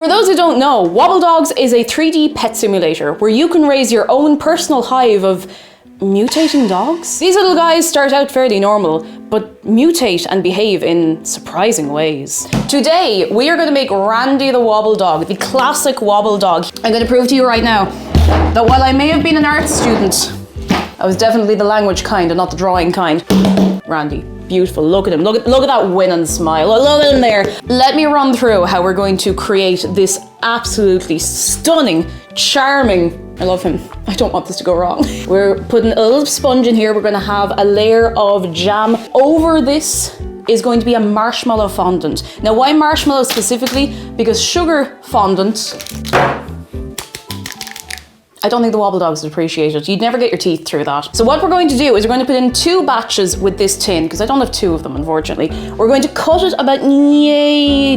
For those who don't know, Wobbledogs is a 3D pet simulator where you can raise your own personal hive of mutating dogs. These little guys start out fairly normal, but mutate and behave in surprising ways. Today, we are going to make Randy the Wobbledog, the classic Wobbledog. I'm going to prove to you right now that while I may have been an art student, I was definitely the language kind and not the drawing kind. Randy, beautiful, look at him, look at that winning smile, look at him there. Let me run through how we're going to create this absolutely stunning, charming, I love him, I don't want this to go wrong. We're putting a little sponge in here, we're gonna have a layer of jam. Over this is going to be a marshmallow fondant. Now why marshmallow specifically? Because sugar fondant, I don't think the Wobbledogs would appreciate it. You'd never get your teeth through that. So what we're going to do is we're going to put in 2 batches with this tin, because I don't have 2 of them, unfortunately. We're going to cut it about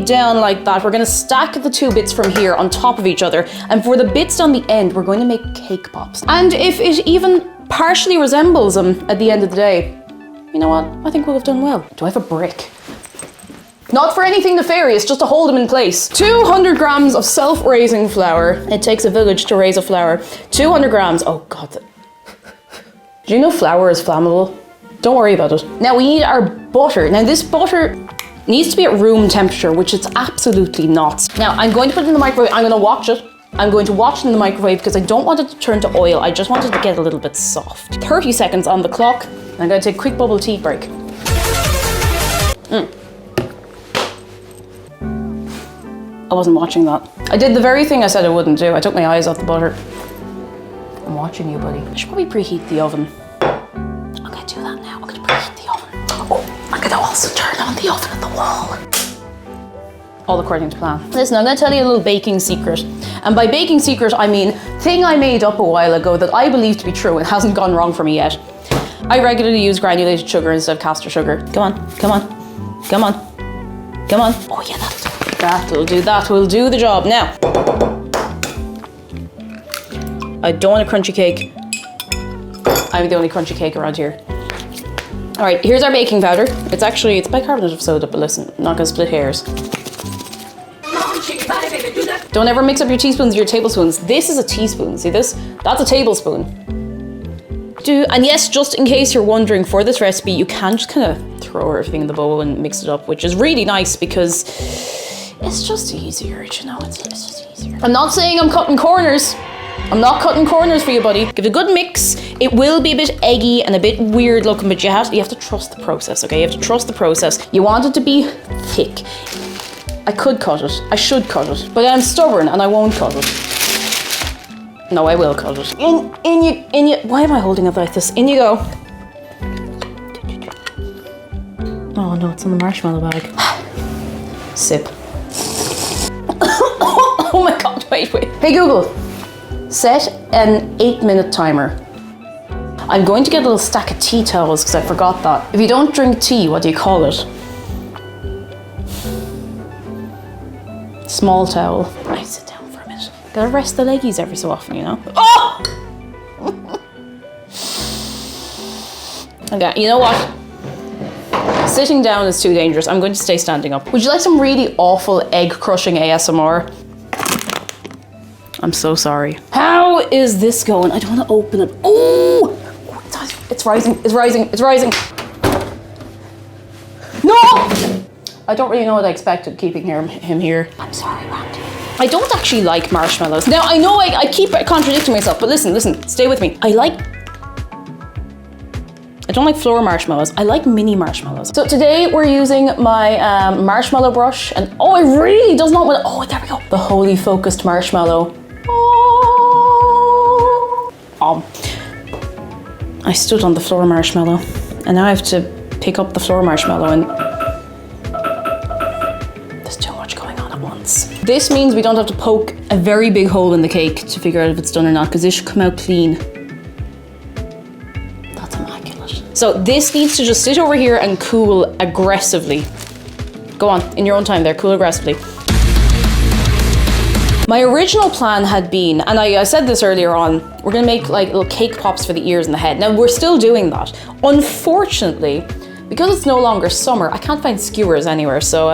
down like that. We're going to stack the 2 bits from here on top of each other. And for the bits on the end, we're going to make cake pops. And if it even partially resembles them at the end of the day, you know what? I think we'll have done well. Do I have a brick? Not for anything nefarious, just to hold them in place. 200 grams of self-raising flour. It takes a village to raise a flower. 200 grams, oh God. Do you know flour is flammable? Don't worry about it. Now we need our butter. Now this butter needs to be at room temperature, which it's absolutely not. Now I'm going to put it in the microwave. I'm going to watch it. I'm going to watch it in the microwave because I don't want it to turn to oil. I just want it to get a little bit soft. 30 seconds on the clock. I'm going to take a quick bubble tea break. I wasn't watching that. I did the very thing I said I wouldn't do. I took my eyes off the butter. I'm watching you, buddy. I should probably preheat the oven. I'm gonna do that now. I'm gonna preheat the oven. Oh, I'm gonna also turn on the oven at the wall. All according to plan. Listen, I'm gonna tell you a little baking secret. And by baking secret, I mean thing I made up a while ago that I believe to be true and hasn't gone wrong for me yet. I regularly use granulated sugar instead of caster sugar. Come on, come on, come on, come on. Oh yeah, that'll do. That will do the job. Now, I don't want a crunchy cake. I'm the only crunchy cake around here. All right, here's our baking powder. It's bicarbonate of soda, but listen, I'm not gonna split hairs. Don't ever mix up your teaspoons with your tablespoons. This is a teaspoon, see this? That's a tablespoon. And yes, just in case you're wondering, for this recipe, you can just kind of throw everything in the bowl and mix it up, which is really nice because it's just easier, you know, it's just easier. I'm not saying I'm cutting corners. I'm not cutting corners for you, buddy. Give it a good mix. It will be a bit eggy and a bit weird looking, but you have to trust the process, okay? You have to trust the process. You want it to be thick. I could cut it. I should cut it, but I'm stubborn and I won't cut it. No, I will cut it. In you. Why am I holding it like this? In you go. Oh no, it's in the marshmallow bag. Sip. Oh my God, wait. Hey Google, set an 8-minute timer. I'm going to get a little stack of tea towels because I forgot that. If you don't drink tea, what do you call it? Small towel. Right, sit down for a minute. Gotta rest the leggies every so often, you know? Oh! Okay, you know what? Sitting down is too dangerous. I'm going to stay standing up. Would you like some really awful egg crushing ASMR? I'm so sorry. How is this going? I don't want to open it. Oh! It's rising. No! I don't really know what I expected keeping him here. I'm sorry, Randy. I don't actually like marshmallows. Now, I know I keep contradicting myself, but listen, stay with me. I don't like floor marshmallows. I like mini marshmallows. So today we're using my marshmallow brush, and oh, it really does not want. Oh, there we go. The holy focused marshmallow. Oh. I stood on the floor marshmallow, and now I have to pick up the floor marshmallow, and there's too much going on at once. This means we don't have to poke a very big hole in the cake to figure out if it's done or not, because this should come out clean. So this needs to just sit over here and cool aggressively. Go on, in your own time there, cool aggressively. My original plan had been, and I said this earlier on, we're gonna make like little cake pops for the ears and the head. Now we're still doing that. Unfortunately, because it's no longer summer, I can't find skewers anywhere, so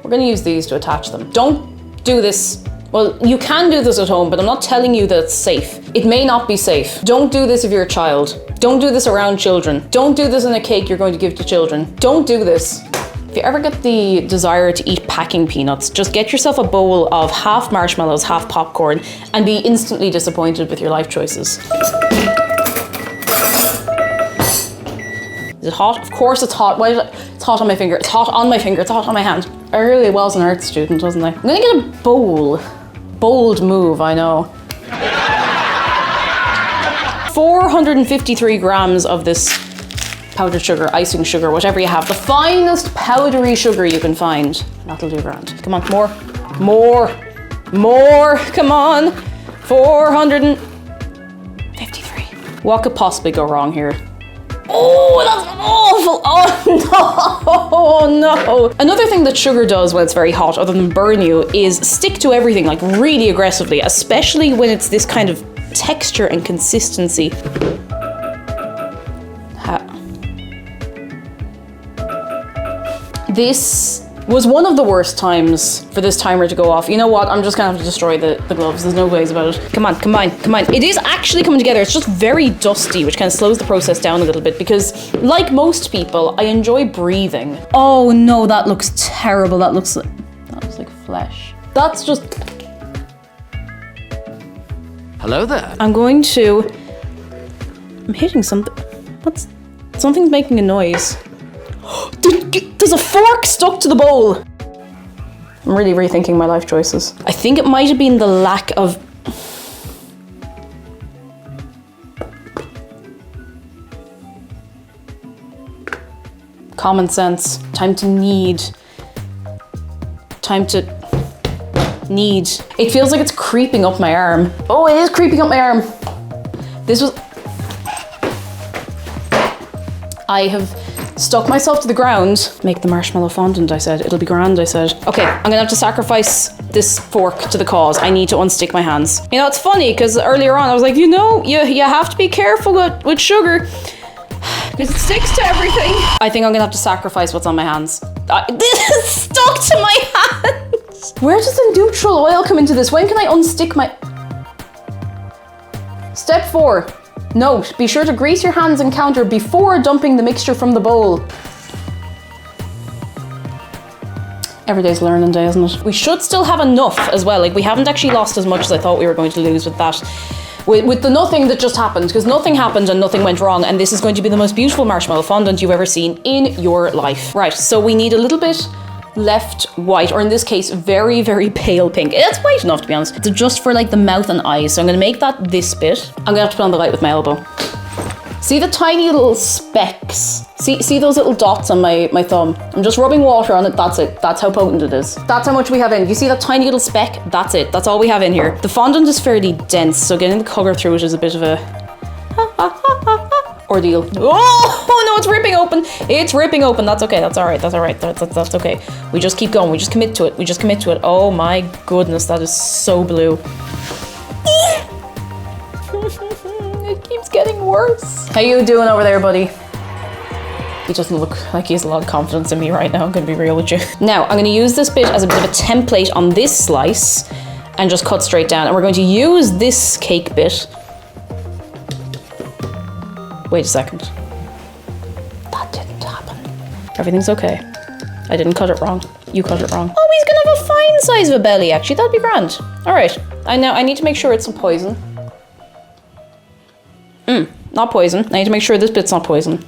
we're gonna use these to attach them. Don't do this. Well, you can do this at home, but I'm not telling you that it's safe. It may not be safe. Don't do this if you're a child. Don't do this around children. Don't do this in a cake you're going to give to children. Don't do this. If you ever get the desire to eat packing peanuts, just get yourself a bowl of half marshmallows, half popcorn, and be instantly disappointed with your life choices. Is it hot? Of course it's hot. Why is it? It's hot on my finger. It's hot on my finger. It's hot on my hand. I really was an art student, wasn't I? I'm gonna get a bowl. Bold move, I know. 453 grams of this powdered sugar, icing sugar, whatever you have. The finest powdery sugar you can find. That'll do grand. Come on, more. Come on. 453. What could possibly go wrong here? Oh, that's awful. Oh no. Another thing that sugar does when it's very hot, other than burn you, is stick to everything like really aggressively, especially when it's this kind of texture and consistency. This was one of the worst times for this timer to go off. You know what? I'm just gonna have to destroy the gloves. There's no ways about it. Come on. It is actually coming together. It's just very dusty, which kind of slows the process down a little bit because, like most people, I enjoy breathing. Oh no, that looks terrible. That looks like flesh. That's just... Hello there. I'm hitting something. Something's making a noise. There's a fork stuck to the bowl. I'm really rethinking my life choices. I think it might have been the lack of... common sense. Time to need. It feels like it's creeping up my arm. Oh, it is creeping up my arm. I have stuck myself to the ground. Make the marshmallow fondant, I said. It'll be grand, I said. Okay, I'm gonna have to sacrifice this fork to the cause. I need to unstick my hands. You know, it's funny, because earlier on I was like, you know, you have to be careful with sugar, because it sticks to everything. I think I'm gonna have to sacrifice what's on my hands. This is stuck to my hands. Where does the neutral oil come into this? When can I unstick my... Step 4. Note, be sure to grease your hands and counter before dumping the mixture from the bowl. Every day's learning day, isn't it? We should still have enough as well. Like, we haven't actually lost as much as I thought we were going to lose with that. With the nothing that just happened, because nothing happened and nothing went wrong, and this is going to be the most beautiful marshmallow fondant you've ever seen in your life. Right, so we need a little bit left white, or in this case, very, very pale pink. It's white enough, to be honest. It's just for like the mouth and eyes. So I'm gonna make that this bit. I'm gonna have to put on the light with my elbow. See the tiny little specks? See those little dots on my thumb? I'm just rubbing water on it, that's it. That's how potent it is. That's how much we have in. You see that tiny little speck? That's it, that's all we have in here. The fondant is fairly dense, so getting the color through it is a bit of a ordeal. Oh no, it's ripping open. It's ripping open. That's okay. That's all right. That's all right. That's okay. We just keep going. We just commit to it. We just commit to it. Oh my goodness, that is so blue. It keeps getting worse. How you doing over there, buddy? He doesn't look like he has a lot of confidence in me right now. I'm gonna be real with you. Now, I'm gonna use this bit as a bit of a template on this slice and just cut straight down. And we're going to use this cake bit. Wait a second. That didn't happen. Everything's okay. I didn't cut it wrong. You cut it wrong. Oh, he's gonna have a fine size of a belly, actually. That'd be grand. All right. I need to make sure it's some poison. Not poison. I need to make sure this bit's not poison.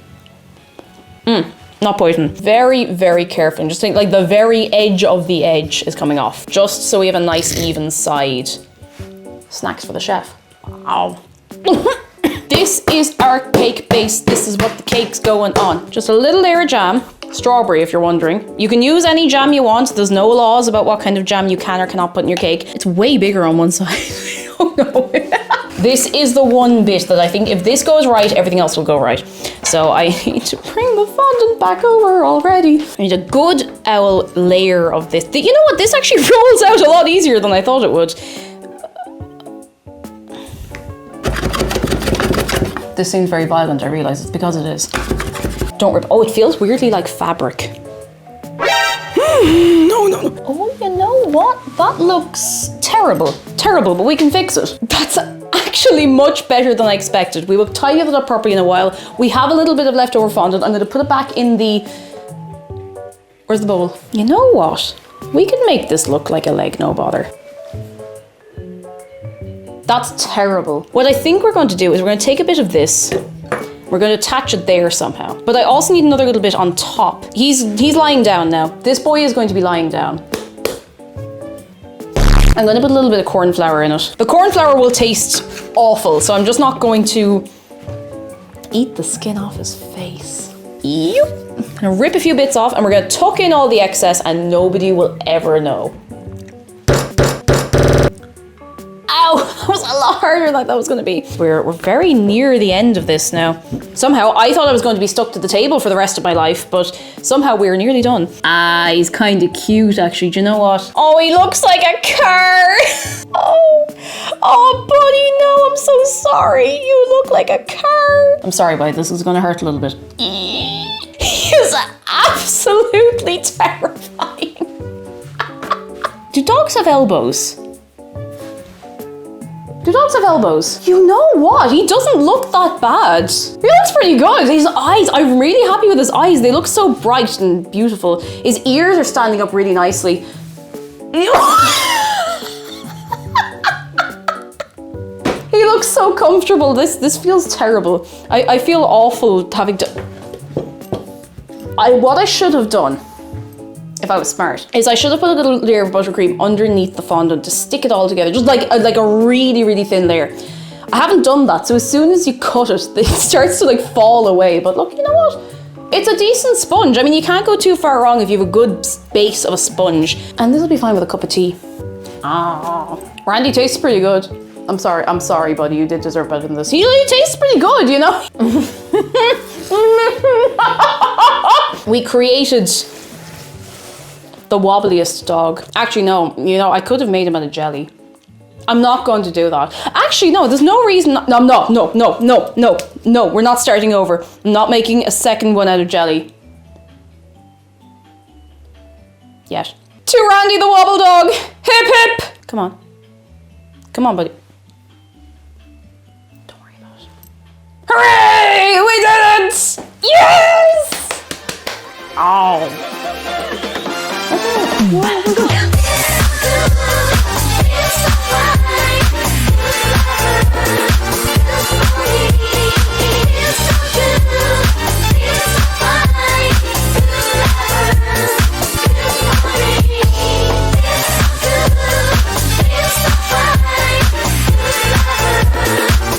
Not poison. Very, very careful. And just think like the very edge of the edge is coming off. Just so we have a nice even side. Snacks for the chef. Ow. This is our cake base. This is what the cake's going on. Just a little layer of jam. Strawberry, if you're wondering. You can use any jam you want. There's no laws about what kind of jam you can or cannot put in your cake. It's way bigger on one side. Oh no. This is the one bit that I think if this goes right, everything else will go right. So I need to bring the fondant back over already. I need a good owl layer of this. You know what? This actually rolls out a lot easier than I thought it would. This seems very violent, I realize it's because it is. Don't rip. Oh, it feels weirdly like fabric. No. what? That looks terrible. Terrible, but we can fix it. That's actually much better than I expected. We will tidy it up properly in a while. We have a little bit of leftover fondant. I'm going to put it back in the... Where's the bowl? You know what? We can make this look like a leg, no bother. That's terrible. What I think we're going to do is we're going to take a bit of this. We're going to attach it there somehow. But I also need another little bit on top. He's lying down now. This boy is going to be lying down. I'm going to put a little bit of corn flour in it. The corn flour will taste awful, so I'm just not going to eat the skin off his face. Yep. I'm going to rip a few bits off and we're going to tuck in all the excess and nobody will ever know. Ow, that was a lot harder than that was going to be. We're very near the end of this now. Somehow, I thought I was going to be stuck to the table for the rest of my life, but somehow we're nearly done. Ah, he's kind of cute, actually. Do you know what? Oh, he looks like a car. Oh, buddy, no, I'm so sorry. You look like a car. I'm sorry, buddy, this is going to hurt a little bit. He's absolutely terrifying. Do dogs have elbows? Do dogs have elbows? You know what? He doesn't look that bad. He looks pretty good. His eyes, I'm really happy with his eyes. They look so bright and beautiful. His ears are standing up really nicely. He looks so comfortable. This feels terrible. I feel awful having to... What I should have done, if I was smart, is I should have put a little layer of buttercream underneath the fondant to stick it all together, just like a really, really thin layer. I haven't done that, so as soon as you cut it, it starts to like fall away. But look, you know what? It's a decent sponge. I mean, you can't go too far wrong if you have a good base of a sponge. And this will be fine with a cup of tea. Ah, Randy tastes pretty good. I'm sorry, buddy, you did deserve better than this. He tastes pretty good, you know? We created the wobbliest dog. Actually, no, you know, I could have made him out of jelly. I'm not going to do that. Actually, no, there's no reason. No, we're not starting over. I'm not making a second one out of jelly. Yet. To Randy the Wobble Dog. Hip hip. Come on. Come on, buddy. Don't worry about it. Hooray! We did it! Yes! Oh.